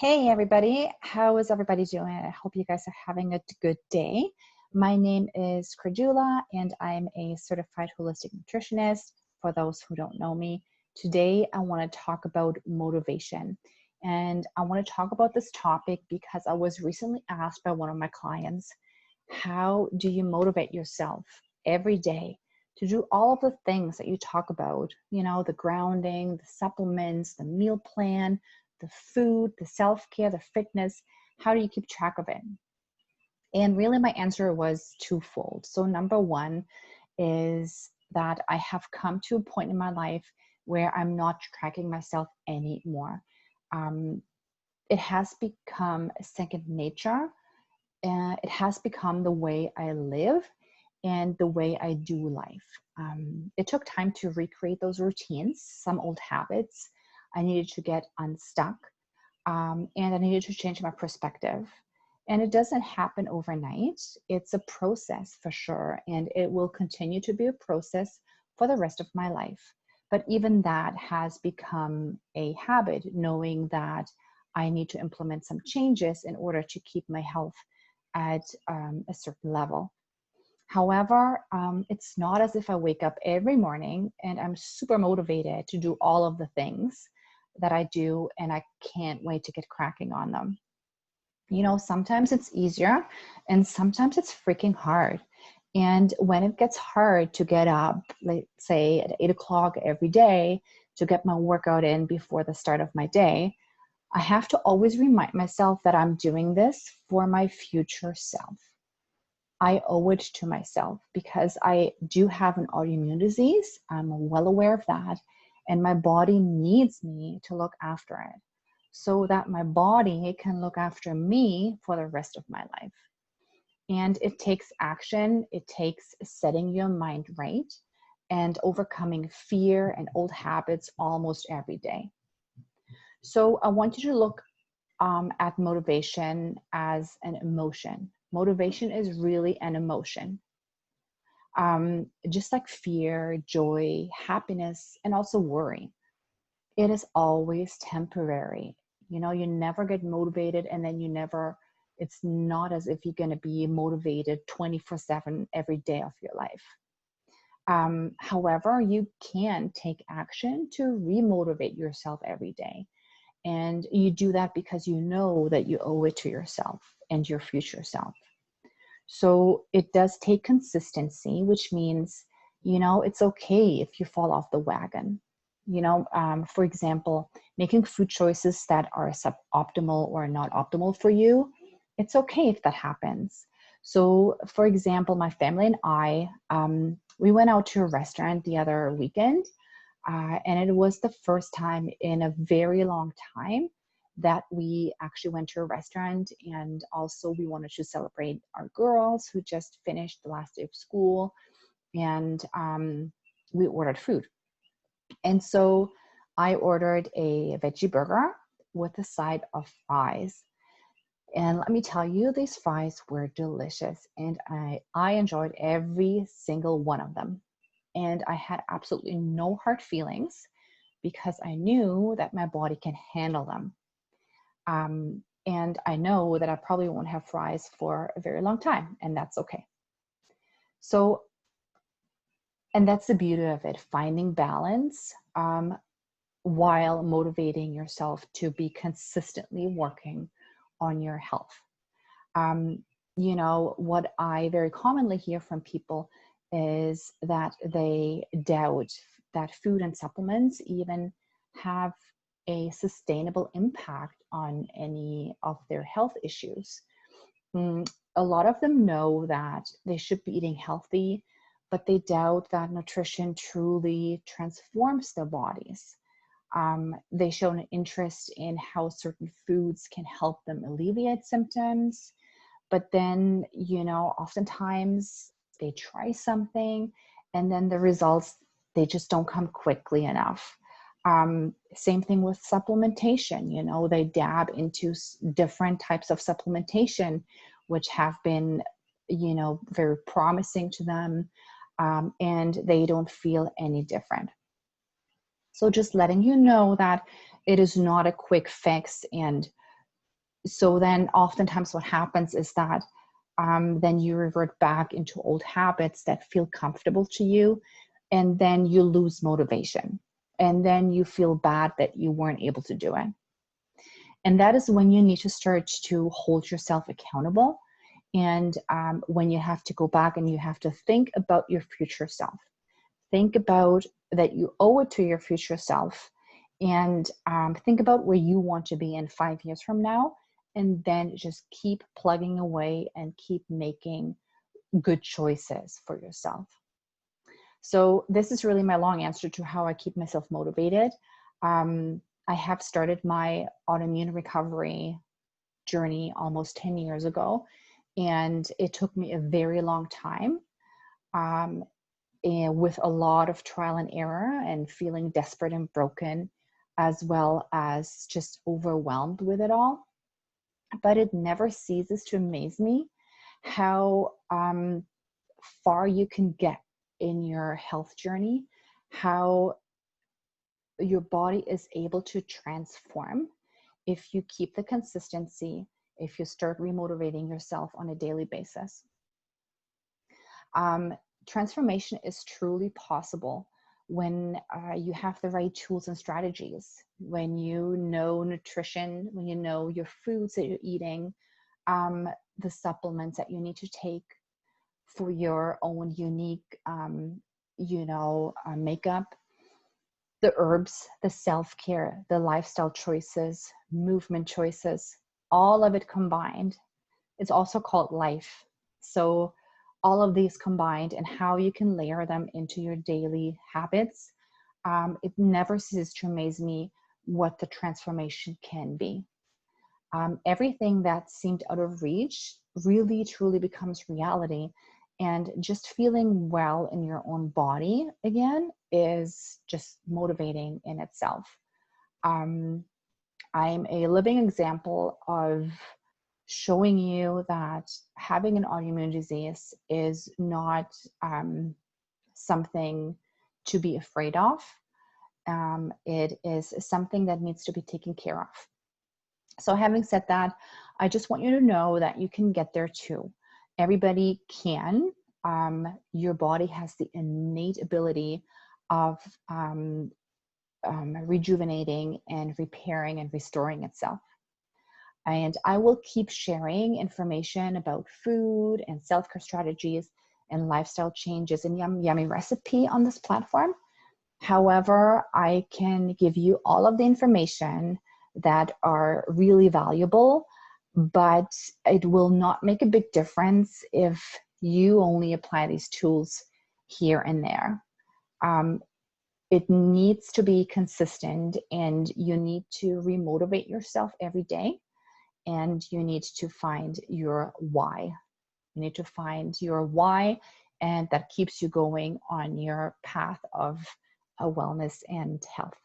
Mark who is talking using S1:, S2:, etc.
S1: Hey everybody, how is everybody doing? I hope you guys are having a good day. My name is Credula and I'm a certified holistic nutritionist. For those who don't know me, today I want to talk about motivation. And I want to talk about this topic because I was recently asked by one of my clients, how do you motivate yourself every day to do all of the things that you talk about? You know, the grounding, the supplements, the meal plan, the food, the self-care, the fitness. How do you keep track of it? And really my answer was twofold. So number one is that I have come to a point in my life where I'm not tracking myself anymore. It has become a second nature. It has become the way I live and the way I do life. It took time to recreate those routines, some old habits. I needed to get unstuck, and I needed to change my perspective. And it doesn't happen overnight. It's a process for sure, and it will continue to be a process for the rest of my life. But even that has become a habit, knowing that I need to implement some changes in order to keep my health at a certain level. However, it's not as if I wake up every morning and I'm super motivated to do all of the things that I do and I can't wait to get cracking on them. You know, sometimes it's easier and sometimes it's freaking hard. And when it gets hard to get up, let's say at 8 o'clock every day to get my workout in before the start of my day, I have to always remind myself that I'm doing this for my future self. I owe it to myself because I do have an autoimmune disease. I'm well aware of that. And my body needs me to look after it so that my body can look after me for the rest of my life. And it takes action. It takes setting your mind right and overcoming fear and old habits almost every day. So I want you to look at motivation as an emotion. Motivation is really an emotion. Just like fear, joy, happiness, and also worry. It is always temporary. You know, you never get motivated and then it's not as if you're going to be motivated 24/7 every day of your life. However, you can take action to remotivate yourself every day. And you do that because you know that you owe it to yourself and your future self. So it does take consistency, which means, you know, it's okay if you fall off the wagon. You know, for example, making food choices that are suboptimal or not optimal for you, it's okay if that happens. So, for example, my family and I, we went out to a restaurant the other weekend, and it was the first time in a very long time that we actually went to a restaurant. And also we wanted to celebrate our girls who just finished the last day of school. And we ordered food. And so I ordered a veggie burger with a side of fries. And let me tell you, these fries were delicious. And I enjoyed every single one of them. And I had absolutely no hard feelings because I knew that my body can handle them. And I know that I probably won't have fries for a very long time, and that's okay. So, and that's the beauty of it, finding balance while motivating yourself to be consistently working on your health. You know, what I very commonly hear from people is that they doubt that food and supplements even have a sustainable impact on any of their health issues. A lot of them know that they should be eating healthy, but they doubt that nutrition truly transforms their bodies. They show an interest in how certain foods can help them alleviate symptoms. But then, you know, oftentimes they try something and then the results, they just don't come quickly enough. Same thing with supplementation. You know, they dab into different types of supplementation, which have been, you know, very promising to them, and they don't feel any different. So just letting you know that it is not a quick fix and So then oftentimes what happens is that then you revert back into old habits that feel comfortable to you, and then you lose motivation. And then you feel bad that you weren't able to do it. And that is when you need to start to hold yourself accountable. And when you have to go back and you have to think about your future self, think about that you owe it to your future self, and think about where you want to be in 5 years from now. And then just keep plugging away and keep making good choices for yourself. So this is really my long answer to how I keep myself motivated. I have started my autoimmune recovery journey almost 10 years ago, and it took me a very long time, and with a lot of trial and error and feeling desperate and broken, as well as just overwhelmed with it all. But it never ceases to amaze me how far you can get in your health journey, how your body is able to transform if you keep the consistency, if you start remotivating yourself on a daily basis. Transformation is truly possible when you have the right tools and strategies, when you know nutrition, when you know your foods that you're eating, the supplements that you need to take for your own unique, makeup, the herbs, the self-care, the lifestyle choices, movement choices, all of it combined. It's also called life. So all of these combined and how you can layer them into your daily habits, it never ceases to amaze me what the transformation can be. Everything that seemed out of reach really truly becomes reality. And just feeling well in your own body again is just motivating in itself. I'm a living example of showing you that having an autoimmune disease is not something to be afraid of. It is something that needs to be taken care of. So having said that, I just want you to know that you can get there too. Everybody can. Your body has the innate ability of rejuvenating and repairing and restoring itself. And I will keep sharing information about food and self-care strategies and lifestyle changes and yummy recipe on this platform. However, I can give you all of the information that are really valuable, but it will not make a big difference if you only apply these tools here and there. It needs to be consistent, and you need to remotivate yourself every day, and you need to find your why. You need to find your why, and that keeps you going on your path of wellness and health.